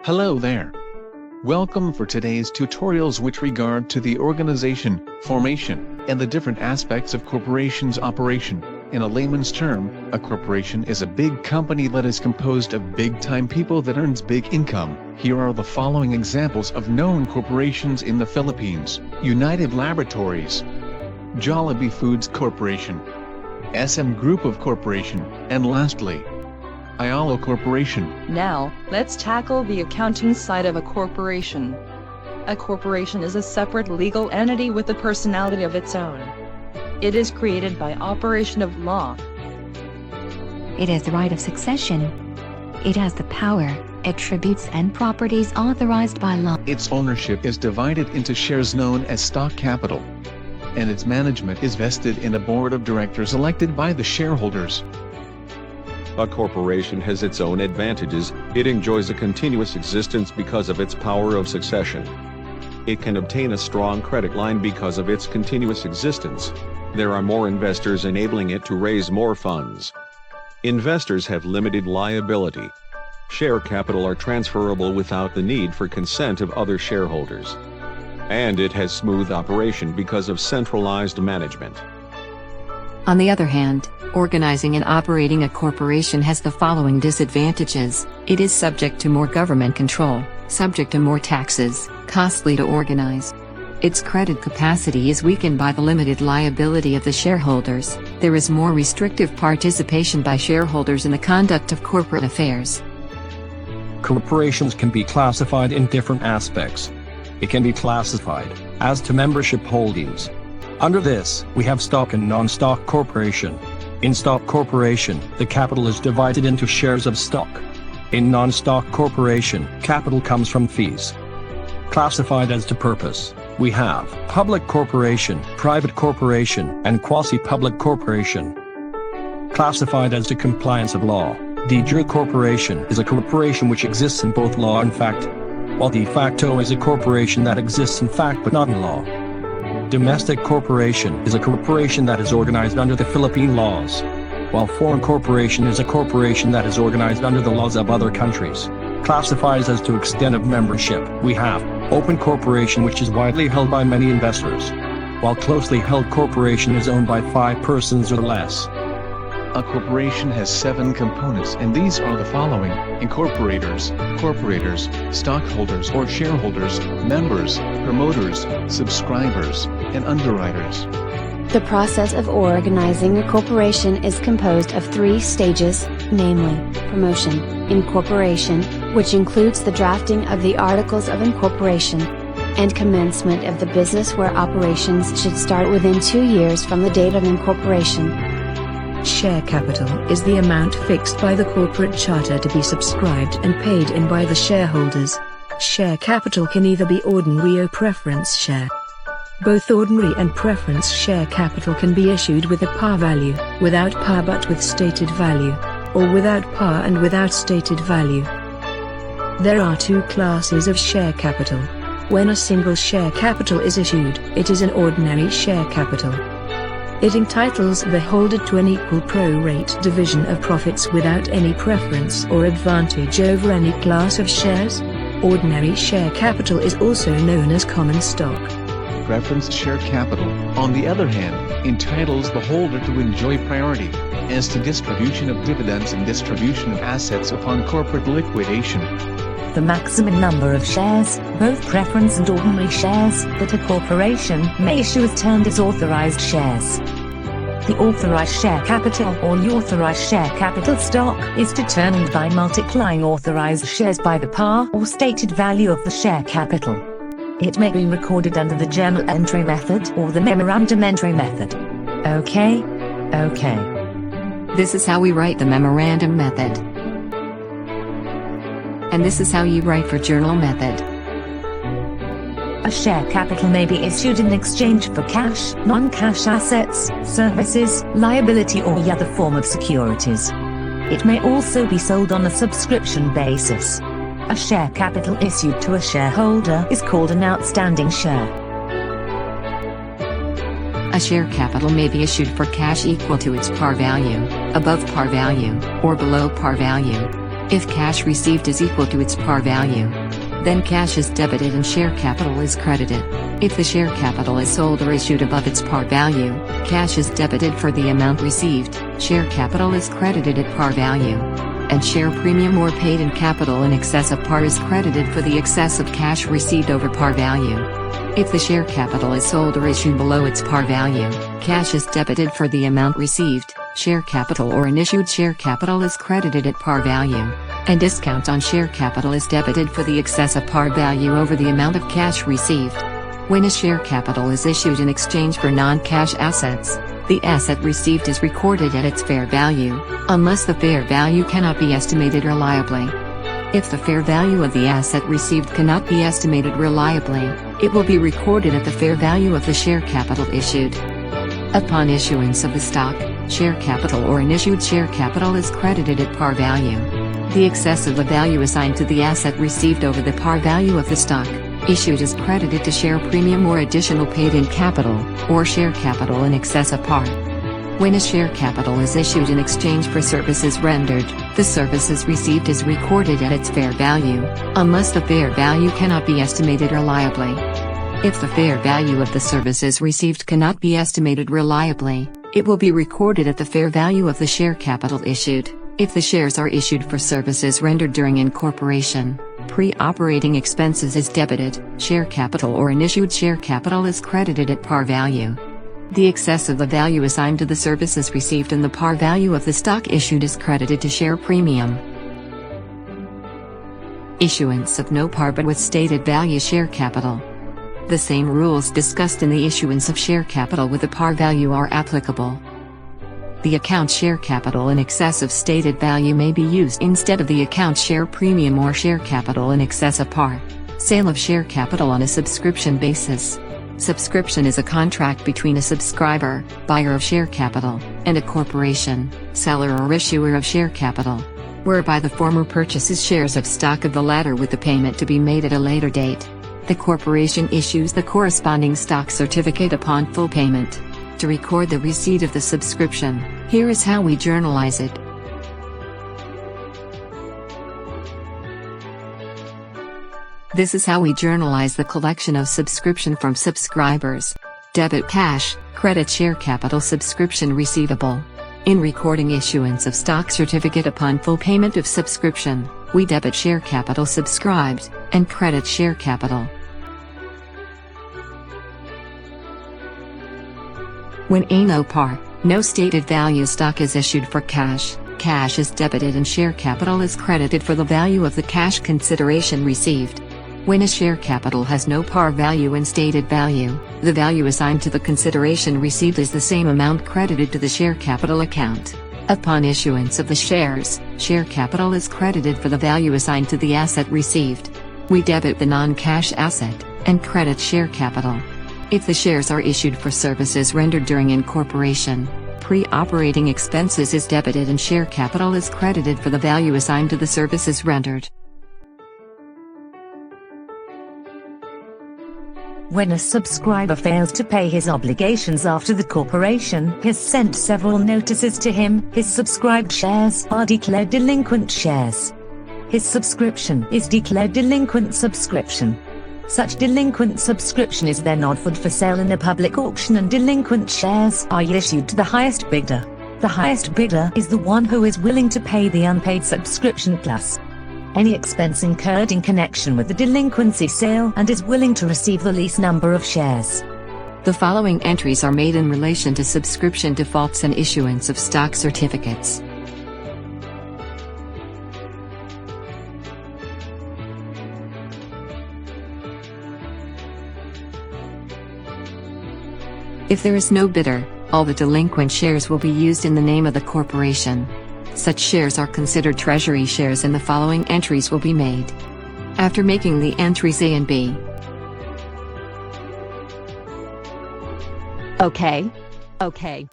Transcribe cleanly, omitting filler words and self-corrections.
Hello there. Welcome for today's tutorials which regard to the organization, formation, and the different aspects of corporation's operation. In a layman's term, a corporation is a big company that is composed of big-time people that earns big income. Here are the following examples of known corporations in the Philippines: United Laboratories, Jollibee Foods Corporation, SM Group of Corporation, and lastly, Ayala Corporation. Now, let's tackle the accounting side of a corporation. A corporation is a separate legal entity with a personality of its own. It is created by operation of law. It has the right of succession. It has the power, attributes and properties authorized by law. Its ownership is divided into shares known as stock capital. And its management is vested in a board of directors elected by the shareholders. A corporation has its own advantages. It enjoys a continuous existence because of its power of succession. It can obtain a strong credit line because of its continuous existence. There are more investors enabling it to raise more funds. Investors have limited liability. Share capital are transferable without the need for consent of other shareholders. And it has smooth operation because of centralized management. On the other hand, organizing and operating a corporation has the following disadvantages. It is subject to more government control, subject to more taxes, costly to organize. Its credit capacity is weakened by the limited liability of the shareholders. There is more restrictive participation by shareholders in the conduct of corporate affairs. Corporations can be classified in different aspects. It can be classified as to membership holdings. Under this, we have stock and non-stock corporation. In stock corporation, the capital is divided into shares of stock. In non-stock corporation, capital comes from fees. Classified as to purpose, we have public corporation, private corporation, and quasi-public corporation. Classified as to compliance of law, de jure corporation is a corporation which exists in both law and fact, while de facto is a corporation that exists in fact but not in law. Domestic corporation is a corporation that is organized under the Philippine laws, while foreign corporation is a corporation that is organized under the laws of other countries. Classifies as to extent of membership, we have open corporation, which is widely held by many investors, while closely held corporation is owned by 5 persons or less. A corporation has 7 components, and these are the following: incorporators, corporators, stockholders or shareholders, members, promoters, subscribers, and underwriters. The process of organizing a corporation is composed of 3 stages, namely, promotion, incorporation, which includes the drafting of the articles of incorporation, and commencement of the business, where operations should start within 2 years from the date of incorporation. Share capital is the amount fixed by the corporate charter to be subscribed and paid in by the shareholders. Share capital can either be ordinary or preference share. Both ordinary and preference share capital can be issued with a par value, without par but with stated value, or without par and without stated value. There are 2 classes of share capital. When a single share capital is issued, it is an ordinary share capital. It entitles the holder to an equal pro-rate division of profits without any preference or advantage over any class of shares. Ordinary share capital is also known as common stock. Preference share capital, on the other hand, entitles the holder to enjoy priority as to distribution of dividends and distribution of assets upon corporate liquidation. The maximum number of shares, both preference and ordinary shares, that a corporation may issue is termed as authorized shares. The authorized share capital, or the authorized share capital stock, is determined by multiplying authorized shares by the par or stated value of the share capital. It may be recorded under the journal entry method or the memorandum entry method. Okay? This is how we write the memorandum method. And this is how you write for journal method. A share capital may be issued in exchange for cash, non-cash assets, services, liability or any other form of securities. It may also be sold on a subscription basis. A share capital issued to a shareholder is called an outstanding share. A share capital may be issued for cash equal to its par value, above par value, or below par value. If cash received is equal to its par value, then cash is debited and share capital is credited. If the share capital is sold or issued above its par value, cash is debited for the amount received, share capital is credited at par value, and share premium or paid in capital in excess of par is credited for the excess of cash received over par value. If the share capital is sold or issued below its par value, cash is debited for the amount received, share capital or an issued share capital is credited at par value, and discount on share capital is debited for the excess of par value over the amount of cash received. When a share capital is issued in exchange for non-cash assets, the asset received is recorded at its fair value, unless the fair value cannot be estimated reliably. If the fair value of the asset received cannot be estimated reliably, it will be recorded at the fair value of the share capital issued. Upon issuance of the stock, share capital or an issued share capital is credited at par value. The excess of the value assigned to the asset received over the par value of the stock issued is credited to share premium or additional paid in capital, or share capital in excess of par. When a share capital is issued in exchange for services rendered, the services received is recorded at its fair value, unless the fair value cannot be estimated reliably. If the fair value of the services received cannot be estimated reliably, it will be recorded at the fair value of the share capital issued. If the shares are issued for services rendered during incorporation, pre-operating expenses is debited, share capital or an issued share capital is credited at par value. The excess of the value assigned to the services received and the par value of the stock issued is credited to share premium. Issuance of no par but with stated value share capital. The same rules discussed in the issuance of share capital with a par value are applicable. The account share capital in excess of stated value may be used instead of the account share premium or share capital in excess of par. Sale of share capital on a subscription basis. Subscription is a contract between a subscriber, buyer of share capital, and a corporation, seller or issuer of share capital, whereby the former purchases shares of stock of the latter with the payment to be made at a later date. The corporation issues the corresponding stock certificate upon full payment. To record the receipt of the subscription, here is how we journalize it. This is how we journalize the collection of subscription from subscribers. Debit cash, credit share capital subscription receivable. In recording issuance of stock certificate upon full payment of subscription, we debit share capital subscribed, and credit share capital. When a no par, no stated value stock is issued for cash, cash is debited and share capital is credited for the value of the cash consideration received. When a share capital has no par value and stated value, the value assigned to the consideration received is the same amount credited to the share capital account. Upon issuance of the shares, share capital is credited for the value assigned to the asset received. We debit the non-cash asset, and credit share capital. If the shares are issued for services rendered during incorporation, pre-operating expenses is debited and share capital is credited for the value assigned to the services rendered. When a subscriber fails to pay his obligations after the corporation has sent several notices to him, his subscribed shares are declared delinquent shares. His subscription is declared delinquent subscription. Such delinquent subscription is then offered for sale in a public auction and delinquent shares are issued to the highest bidder. The highest bidder is the one who is willing to pay the unpaid subscription plus any expense incurred in connection with the delinquency sale and is willing to receive the least number of shares. The following entries are made in relation to subscription defaults and issuance of stock certificates. If there is no bidder, all the delinquent shares will be used in the name of the corporation. Such shares are considered treasury shares and the following entries will be made. After making the entries A and B. Okay.